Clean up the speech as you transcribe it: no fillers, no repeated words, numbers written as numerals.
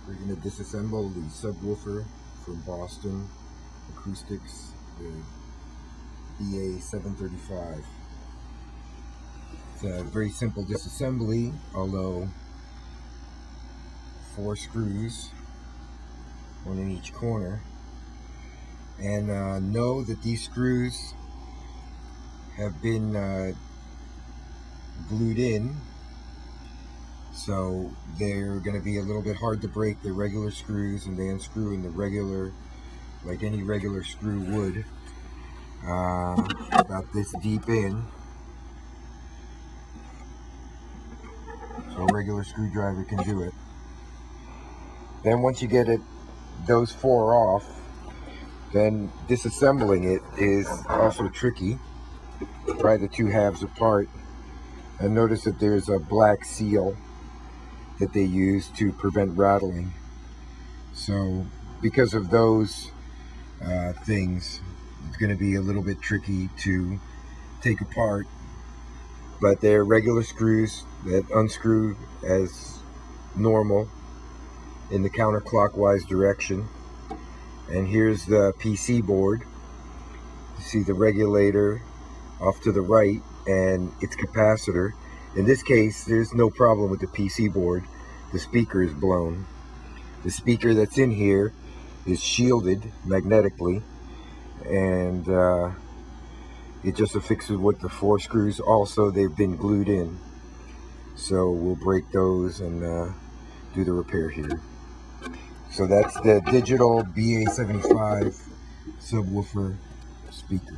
We're going to disassemble the subwoofer from Boston Acoustics, the BA735. It's a very simple disassembly, although 4 screws, one in each corner. And know that these screws have been glued in, so they're going to be a little bit hard to break. They're regular screws, and they unscrew in the regular, like any regular screw would, about this deep in. So a regular screwdriver can do it. Then once you get those 4 off, then disassembling it is also tricky. Pry the 2 halves apart, and notice that there's a black seal that they use to prevent rattling. So because of those things, it's going to be a little bit tricky to take apart, but they're regular screws that unscrew as normal in the counterclockwise direction. And here's the PC board. You see the regulator off to the right and its capacitor. In this case, there's no problem with the PC board. The speaker is blown. The speaker that's in here is shielded magnetically, and it just affixes with the 4 screws. Also, they've been glued in, so we'll break those and do the repair here. So that's the digital BA735 subwoofer speaker.